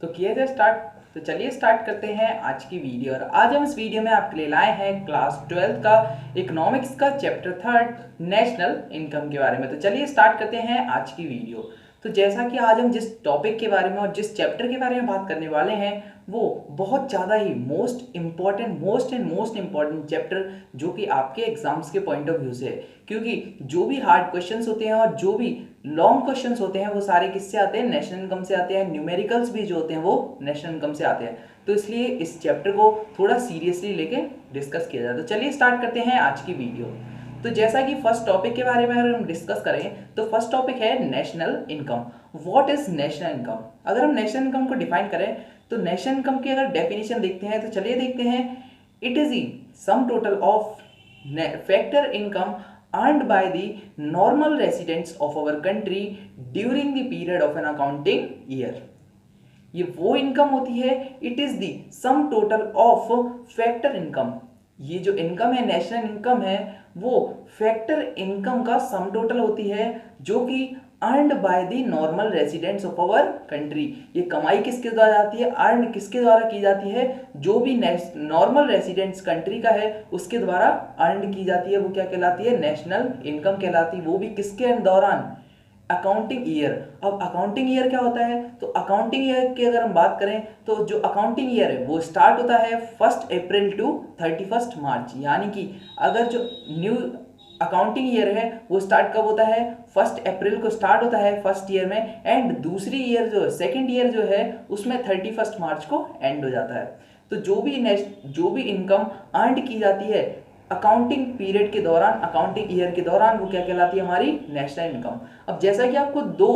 तो किया जाए स्टार्ट। तो चलिए स्टार्ट करते हैं आज की वीडियो। और आज हम इस वीडियो में आपके लिए लाए हैं क्लास 12th का इकोनॉमिक्स का चैप्टर 3 नेशनल इनकम के बारे में। तो चलिए स्टार्ट करते हैं आज की वीडियो। तो जैसा कि आज हम जिस टॉपिक के बारे में और जिस चैप्टर के बारे में बात करने वाले हैं वो बहुत ज़्यादा ही मोस्ट इम्पॉर्टेंट चैप्टर जो कि आपके एग्जाम्स के पॉइंट ऑफ व्यू से है, क्योंकि जो भी हार्ड क्वेश्चंस होते हैं और जो भी लॉन्ग क्वेश्चंस होते हैं वो सारे किससे आते हैं, नेशनल इनकम से आते हैं। न्यूमेरिकल्स भी जो होते हैं वो नेशनल इनकम से आते हैं। तो इसलिए इस चैप्टर को थोड़ा सीरियसली लेके डिस्कस किया जाए। तो चलिए स्टार्ट करते हैं आज की वीडियो। तो जैसा कि फर्स्ट टॉपिक के बारे में अगर हम डिस्कस करें तो फर्स्ट टॉपिक है national income. What is national income? अगर हम नेशनल इनकम को डिफाइन करें तो नेशनल इनकम की अगर डेफिनेशन देखते हैं तो चलिए देखते हैं। It is the sum total of factor income earned by the normal residents of our country during the period of an accounting year। ये वो इनकम होती है, it is the sum total of factor income. ये जो income है, national income है, वो factor income का सम टोटल होती है जो कि earned by the normal residents of our country. ये कमाई किसके द्वारा जाती है, अर्न किसके द्वारा की जाती है? जो भी नॉर्मल रेजिडेंट्स कंट्री का है उसके द्वारा अर्न की जाती है, वो क्या कहलाती है? नेशनल इनकम कहलाती है। वो भी किसके दौरान? Accounting year. अब अकाउंटिंग ईयर क्या होता है? तो अकाउंटिंग ईयर की अगर हम बात करें तो जो अकाउंटिंग ईयर है वो स्टार्ट होता है 1 अप्रैल टू 31 मार्च। यानी कि अगर जो न्यू अकाउंटिंग ईयर है वो स्टार्ट कब होता है? 1 अप्रैल को स्टार्ट होता है फर्स्ट ईयर में, एंड दूसरी ईयर जो सेकेंड ईयर जो है उसमें 31 मार्च को एंड हो जाता है। तो जो भी इनकम अर्न की जाती है अकाउंटिंग पीरियड के दौरान, अकाउंटिंग ईयर के दौरान, वो क्या कहलाती है? हमारी नेशनल इनकम। अब जैसा कि आपको दो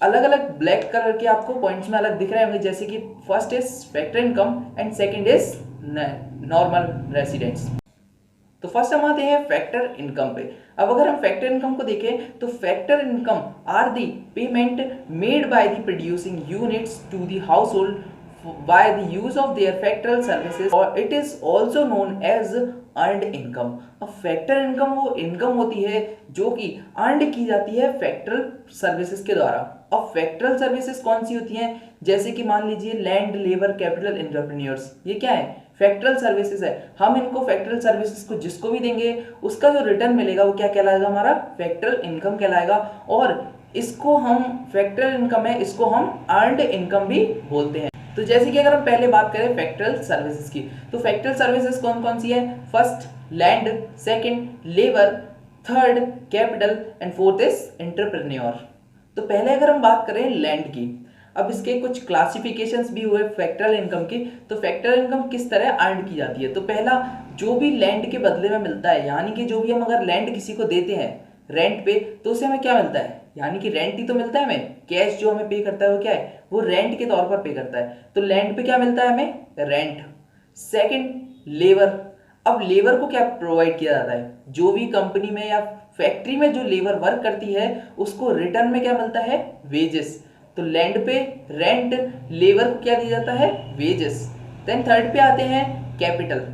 अलग अलग ब्लैक कलर के आपको पॉइंट्स में अलग दिख रहे होंगे, जैसे कि first is factor income and second is normal residents. तो फर्स्ट हम आते हैं फैक्टर इनकम पे। अब अगर हम फैक्टर इनकम को देखें तो factor income are the payment made by the producing units to the household by the use of their factoral services, or it is also known as earned income। अब factor income वो income होती है जो कि earn की जाती है फैक्टरल services के द्वारा। अब फैक्टरल सर्विसेज कौन सी होती हैं? जैसे कि मान लीजिए लैंड, लेबर, कैपिटल, एंटरप्रेन्योर्स, ये क्या है? फैक्टरल सर्विसेज है। हम इनको फैक्टरल सर्विसेज को जिसको भी देंगे उसका जो रिटर्न मिलेगा वो क्या कहलाएगा? हमारा फैक्टरल इनकम कहलाएगा। और इसको हम फैक्टरल इनकम है, इसको हम अर्नड इनकम भी बोलते हैं। तो जैसे कि अगर हम पहले बात करें फैक्टरल सर्विसेज की, तो फैक्टरल सर्विसेज कौन कौन सी है? First land, second labour, third capital and fourth is entrepreneur. तो पहले अगर हम बात करें लैंड की, अब इसके कुछ क्लासिफिकेशंस भी हुए फैक्टरल इनकम की। तो फैक्टरल इनकम किस तरह अर्न की जाती है? तो पहला, जो भी लैंड के बदले में मिलता है, यानी कि जो भी हम अगर लैंड किसी को देते हैं रेंट पे तो उसे हमें क्या मिलता है? यानी कि रेंट ही तो मिलता है हमें। कैश जो हमें पे करता है वो क्या है? वो रेंट के तौर पर पे करता है। तो लैंड पे क्या मिलता है हमें? रेंट। Second labour. अब लेबर को क्या प्रोवाइड किया जाता है? जो भी कंपनी में या फैक्ट्री में जो लेबर वर्क करती है उसको रिटर्न में क्या मिलता है? वेजेस। तो लैंड पे रेंट, लेबर को क्या दिया जाता है? वेजेस। देन थर्ड पे आते हैं कैपिटल।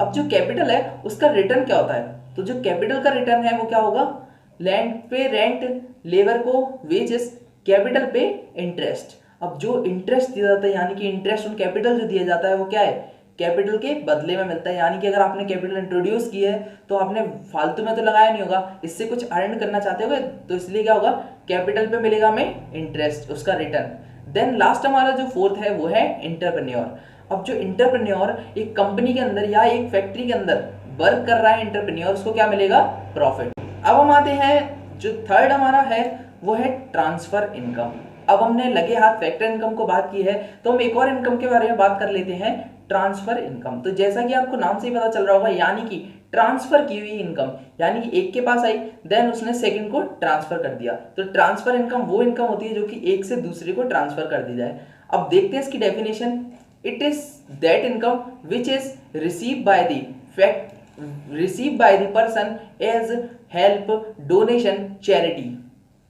अब जो कैपिटल है उसका रिटर्न क्या होता है? तो जो कैपिटल का रिटर्न है वो क्या होगा? लैंड पे रेंट, लेबर को वेजेस, कैपिटल पे इंटरेस्ट। अब जो इंटरेस्ट दिया जाता है, यानी कि इंटरेस्ट ऑन कैपिटल जो दिया जाता है वो क्या है? कैपिटल के बदले में मिलता है। यानी कि अगर आपने कैपिटल इंट्रोड्यूस की है तो आपने फालतू में तो लगाया नहीं होगा, इससे कुछ अर्न करना चाहते होगे, तो इसलिए क्या होगा? कैपिटल पे मिलेगा हमें इंटरेस्ट, उसका रिटर्न। देन लास्ट हमारा जो फोर्थ है वो है एंटरप्रेन्योर। अब जो एंटरप्रेन्योर एक कंपनी के अंदर या एक फैक्ट्री के अंदर वर्क कर रहा है एंटरप्रेन्योर, उसको क्या मिलेगा? प्रॉफिट। अब हम आते हैं जो थर्ड हमारा है वो है ट्रांसफर इनकम। अब हमने लगे हाथ फैक्टर इनकम को बात की है तो हम एक और इनकम के बारे में बात कर लेते हैं, ट्रांसफर इनकम। तो जैसा कि आपको नाम से ही पता चल रहा होगा, यानी कि ट्रांसफर की हुई इनकम, यानी कि एक के पास आई देन उसने सेकंड को ट्रांसफर कर दिया। तो ट्रांसफर इनकम वो इनकम होती है जो कि एक से दूसरे को ट्रांसफर कर दी जाए। अब देखते हैं इसकी definition. It is that income which is receive by the person as help, donation, charity.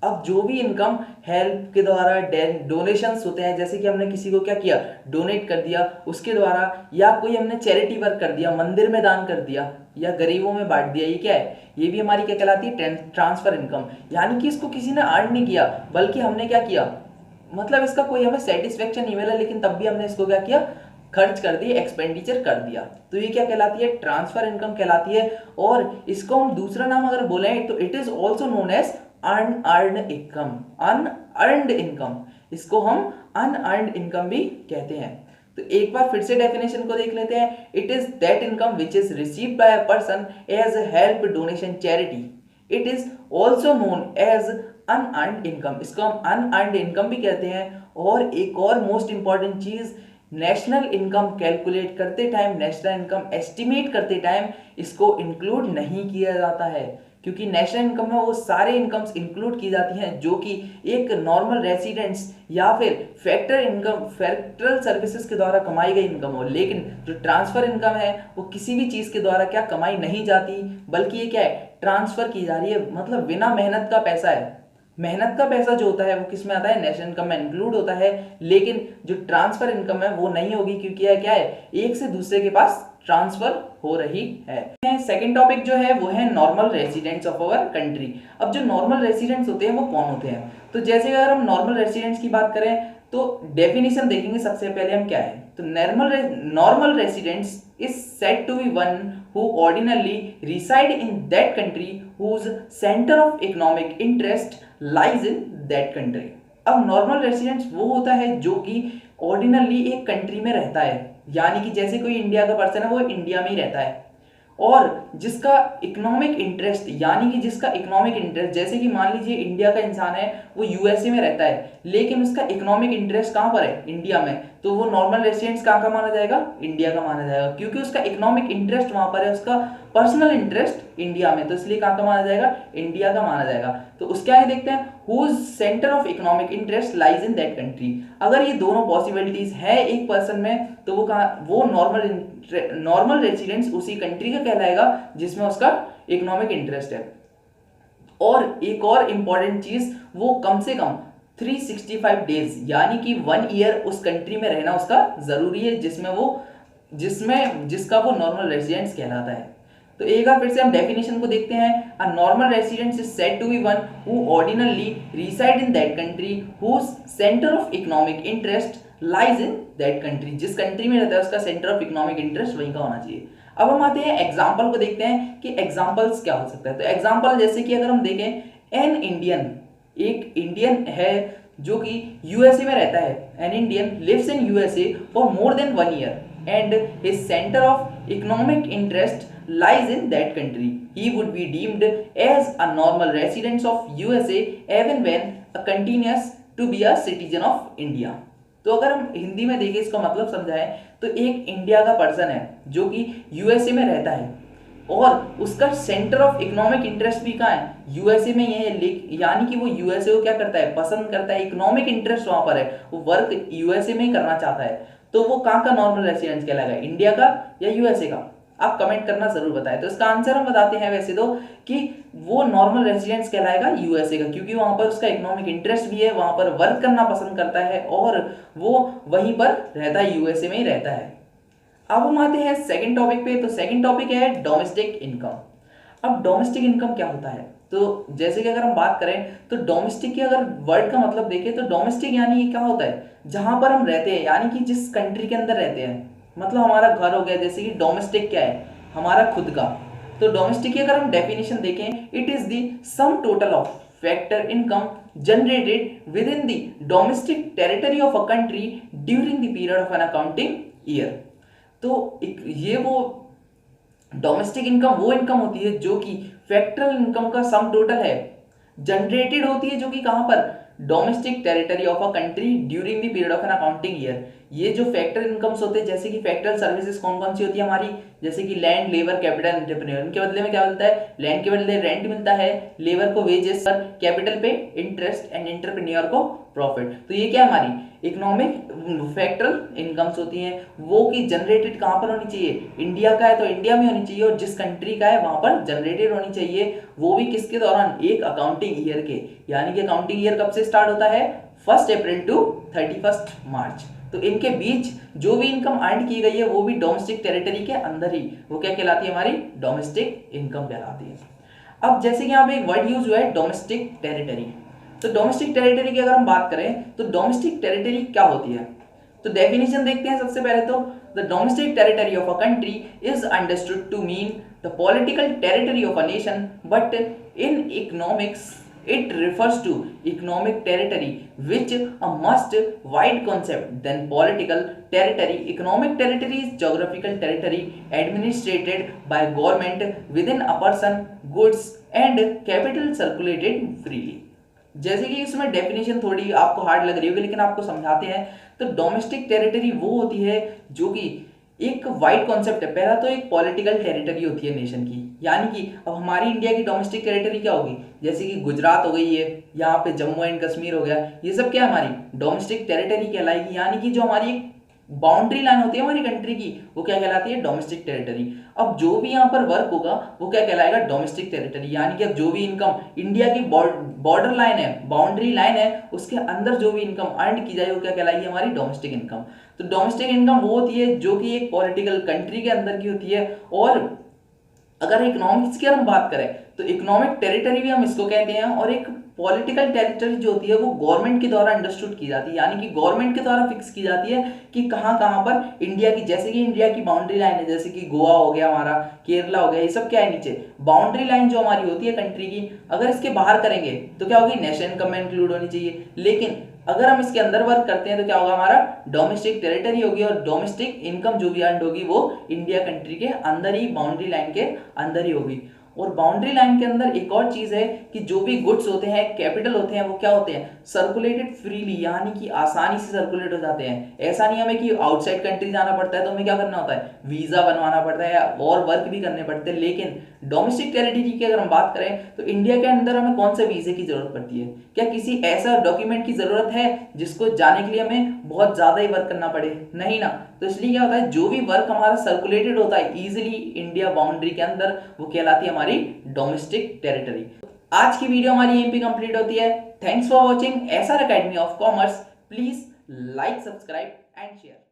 अब जो भी इनकम हेल्प के द्वारा, डोनेशंस होते हैं, जैसे कि हमने किसी को क्या किया? डोनेट कर दिया उसके द्वारा, या कोई हमने चैरिटी वर्क कर दिया, मंदिर में दान कर दिया या गरीबों में बांट दिया, ये क्या है? ये भी हमारी क्या कहलाती है? Transfer income. यानी कि इसको किसी ने अर्न नहीं किया बल्कि हमने क्या किया? मतलब इसका कोई हमें सेटिस्फेक्शन नहीं मिला, लेकिन तब भी हमने इसको क्या किया, खर्च कर दिए, एक्सपेंडिचर कर दिया। तो ये क्या कहलाती है, ट्रांसफर इनकम कहलाती है। और इसको हम दूसरा नाम अगर बोले तो it is also known as unearned income, unearned income, इसको हम अनअर्न्ड इनकम भी कहते हैं। तो एक बार फिर से डेफिनेशन को देख लेते हैं। It is that income which is received by a person as help, donation, charity. It is also known as unearned income, इसको हम अनअर्न्ड इनकम भी कहते हैं। और एक और मोस्ट इंपॉर्टेंट चीज, नेशनल इनकम कैलकुलेट करते टाइम, नेशनल इनकम एस्टिमेट करते टाइम इसको इंक्लूड नहीं किया जाता है, क्योंकि नेशनल इनकम में वो सारे इनकम्स इंक्लूड की जाती हैं जो कि एक नॉर्मल रेसिडेंट्स या फिर फैक्टर इनकम, फैक्टरल सर्विसेज के द्वारा कमाई गई इनकम हो। लेकिन जो ट्रांसफर इनकम है वो किसी भी चीज के द्वारा क्या कमाई नहीं जाती, बल्कि ये क्या है, ट्रांसफर की जा रही है, मतलब बिना मेहनत का पैसा है। मेहनत का पैसा जो होता है वो किस में आता है, नेशनल इनकम में इंक्लूड होता है। लेकिन जो ट्रांसफर इनकम है वो नहीं होगी, क्योंकि यह क्या है, एक से दूसरे के पास ट्रांसफर हो रही है। सेकंड टॉपिक जो है वो है normal residents of our country. अब जो नॉर्मल रेसिडेंट्स होते हैं वो कौन होते हैं, तो जैसे अगर हम नॉर्मल रेसिडेंट्स की बात करें तो डेफिनेशन देखेंगे सबसे पहले हम क्या है। तो normal residents is said to be one who ordinarily reside in that country whose center of economic interest lies in that country। अब नॉर्मल रेसिडेंट्स वो होता है जो कि ऑर्डिनरली एक कंट्री में रहता है, यानी कि जैसे कोई इंडिया का पर्सन है वो इंडिया में ही रहता है, और जिसका इकोनॉमिक इंटरेस्ट, यानी कि जिसका इकोनॉमिक इंटरेस्ट, जैसे कि मान लीजिए इंडिया का इंसान है वो यूएसए में रहता है, लेकिन उसका इकोनॉमिक इंटरेस्ट कहाँ पर है, इंडिया में, तो वो नॉर्मल रेसिडेंट्स कहाँ का माना जाएगा, इंडिया का माना जाएगा, क्योंकि उसका इकोनॉमिक इंटरेस्ट वहां पर है, उसका पर्सनल इंटरेस्ट इंडिया में, तो इसलिए कहाँ का माना जाएगा, इंडिया का माना जाएगा। तो उसके आगे देखते हैं, whose centre of economic interest lies in that country. अगर ये दोनों पॉसिबिलिटीज है एक पर्सन में, तो वो कहाँ, वो नॉर्मल रेसिडेंट्स उसी कंट्री का कहलाएगा जिसमें उसका इकोनॉमिक इंटरेस्ट है। और एक और इंपॉर्टेंट चीज, वो कम से कम 365 डेज यानी कि 1 ईयर उस कंट्री में रहना उसका जरूरी है, जिसका वो नॉर्मल रेसिडेंट्स कहलाता है। तो एक बार फिर से हम डेफिनेशन को देखते हैं। A normal resident is said to be one who ordinarily reside in that country whose centre of economic interest lies in that country. जिस कंट्री में रहता है उसका सेंटर ऑफ इकोनॉमिक इंटरेस्ट वहीं का होना चाहिए। अब हम आते हैं एग्जाम्पल को देखते हैं कि एग्जाम्पल्स क्या हो सकता है। तो एग्जाम्पल जैसे कि अगर हम देखें, एन इंडियन, एक इंडियन है जो कि यूएसए में रहता है, an Indian lives in USA for more than 1 year and his centre of economic interest lies in that country, he would be deemed as a normal resident of USA even when continues to be a citizen of India। तो अगर हम हिंदी में देखें, इसका मतलब समझाएं, तो एक इंडिया का पर्सन है जो कि यूएसए में रहता है और उसका सेंटर ऑफ इकोनॉमिक इंटरेस्ट भी कहाँ है, यूएसए में ही है, यानी कि वो यूएसए को क्या करता है, पसंद करता है, इकोनॉमिक इंटरेस्ट वहां पर है, वो वर्क यूएसए में ही करना चाहता है, तो वो कहाँ का नॉर्मल रेसिडेंस कहलाएगा, इंडिया का या यूएसए का? आप कमेंट करना जरूर बताएं। तो इसका आंसर हम बताते हैं वैसे तो कि वो नॉर्मल रेसिडेंस कहलाएगा यूएसए का, क्योंकि वहां पर उसका इकोनॉमिक इंटरेस्ट भी है, वहां पर वर्क करना पसंद करता है और वो वहीं पर रहता है, यूएसए में ही रहता है। अब हम आते हैं सेकंड टॉपिक पे। तो सेकंड टॉपिक है डोमेस्टिक इनकम। अब डोमेस्टिक इनकम क्या होता है, तो जैसे कि अगर हम बात करें तो डोमेस्टिक के अगर वर्ड का मतलब देखें तो डोमेस्टिक यानी क्या होता है, जहां पर हम रहते हैं, यानी कि जिस कंट्री के अंदर रहते हैं, मतलब हमारा घर हो गया। जैसे कि डोमेस्टिक क्या है, हमारा खुद का। तो डोमेस्टिक की अगर हम डेफिनेशन देखें, it is the sum total of factor income generated with in the domestic territory of a country during the period of an accounting year. तो ये वो डोमेस्टिक इनकम वो इनकम होती है जो कि फैक्टरल इनकम का सम टोटल है, जनरेटेड होती है जो कि कहां पर, domestic territory of a country during the period of an accounting year. ये जो फैक्टर इनकम्स होते हैं, जैसे कि फैक्टरल सर्विसेज कौन कौन सी होती है हमारी, जैसे कि लैंड, लेबर, कैपिटल, एंटरप्रेन्योर। इनके बदले में क्या मिलता है, लैंड के बदले रेंट मिलता है, लेबर को वेजेस पर, कैपिटल पे इंटरेस्ट एंड एंटरप्रेन्योर को प्रॉफिट। तो ये क्या हमारी इकोनॉमिक फैक्टरल इनकम्स होती हैं, वो की जनरेटेड कहां पर होनी चाहिए, इंडिया का है तो इंडिया में होनी चाहिए, और जिस कंट्री का है वहां पर जनरेटेड होनी चाहिए, वो भी किसके दौरान, एक अकाउंटिंग ईयर के। यानी कि अकाउंटिंग ईयर कब से स्टार्ट होता है, 1 अप्रैल टू 31 मार्च। तो इनके बीच जो भी इनकम अर्न की गई है वो भी डोमेस्टिक टेरिटरी के अंदर ही, वो क्या कहलाती है, हमारी डोमेस्टिक इनकम कहलाती है। अब जैसे कि यहाँ पे एक वर्ड यूज हुआ है डोमेस्टिक टेरिटरी। तो डोमेस्टिक टेरिटरी की अगर हम बात करें तो डोमेस्टिक टेरिटरी क्या होती है, तो डेफिनेशन देखते हैं सबसे पहले। तो the domestic territory of a country is understood to mean the political territory of a nation, but in economics it refers to economic territory, which a much wide concept than political territory. Economic territory is geographical territory administrated by government within a person, goods and capital circulated freely. जैसे कि इसमें definition थोड़ी आपको hard लग रही होगी, लेकिन आपको समझाते हैं। तो डोमेस्टिक टेरिटरी वो होती है जो कि एक वाइड कॉन्सेप्ट है। पहला तो एक पॉलिटिकल टेरिटरी होती है नेशन की, यानी कि अब हमारी इंडिया की डोमेस्टिक टेरिटरी क्या होगी, जैसे कि गुजरात हो गई है, यहाँ पे जम्मू एंड कश्मीर हो गया, ये सब क्या हमारी डोमेस्टिक टेरिटरी कहलाएगी। यानी कि जो हमारी एक बाउंड्री लाइन होती है हमारी कंट्री की, वो क्या कहलाती है, डोमेस्टिक टेरिटरी। अब जो भी यहाँ पर वर्क होगा वो क्या कहलाएगा, डोमेस्टिक टेरिटरी। यानी कि अब जो भी इनकम इंडिया की बॉर्डर लाइन है, बाउंड्री लाइन है, उसके अंदर जो भी इनकम अर्न की जाए वो क्या कहलाएगी, हमारी डोमेस्टिक इनकम। तो डोमेस्टिक इनकम वो होती है जो कि एक पॉलिटिकल कंट्री के अंदर की होती है। और अगर इकोनॉमिक्स की हम बात करें तो इकोनॉमिक टेरिटरी भी हम इसको कहते हैं, और एक पॉलिटिकल टेरिटरी जो होती है वो गवर्नमेंट के द्वारा अंडरस्टूड की जाती है, यानी कि गवर्नमेंट के द्वारा फिक्स की जाती है कि कहाँ कहाँ पर इंडिया की, जैसे कि इंडिया की बाउंड्री लाइन है, जैसे कि गोवा हो गया हमारा, केरला हो गया, ये सब क्या है, नीचे बाउंड्री लाइन जो हमारी होती है कंट्री की, अगर इसके बाहर करेंगे तो क्या होगी, नेशनल इनकम में इंक्लूड होनी चाहिए। लेकिन अगर हम इसके अंदर वर्क करते हैं तो क्या होगा, हमारा डोमेस्टिक टेरिटरी होगी, और डोमेस्टिक इनकम जो भी अर्न होगी वो इंडिया कंट्री के अंदर ही, बाउंड्री लाइन के अंदर ही होगी। और बाउंड्री लाइन के अंदर एक और चीज है कि जो भी गुड्स होते हैं, कैपिटल होते हैं, वो क्या होते हैं, सर्कुलेटेड फ्रीली, यानी कि आसानी से सर्कुलेट हो जाते हैं। ऐसा नहीं हमें कि आउटसाइड कंट्री जाना पड़ता है तो हमें क्या करना होता है, वीजा बनवाना पड़ता है और वर्क भी करने पड़ते हैं। लेकिन डोमेस्टिक टेरिटरी की अगर हम बात करें तो इंडिया के अंदर हमें कौन से वीजे की जरूरत पड़ती है, क्या किसी ऐसा डॉक्यूमेंट की जरूरत है जिसको जाने के लिए हमें बहुत ज्यादा ही वर्क करना पड़े, नहीं ना। तो इसलिए क्या होता है, जो भी वर्क हमारा सर्कुलेटेड होता है इजीली इंडिया बाउंड्री के अंदर, वो कहलाती है हमारी डोमेस्टिक टेरिटरी। आज की वीडियो हमारी यहीं पे कंप्लीट होती है। Thanks for watching SR academy of commerce. Please like, subscribe and share.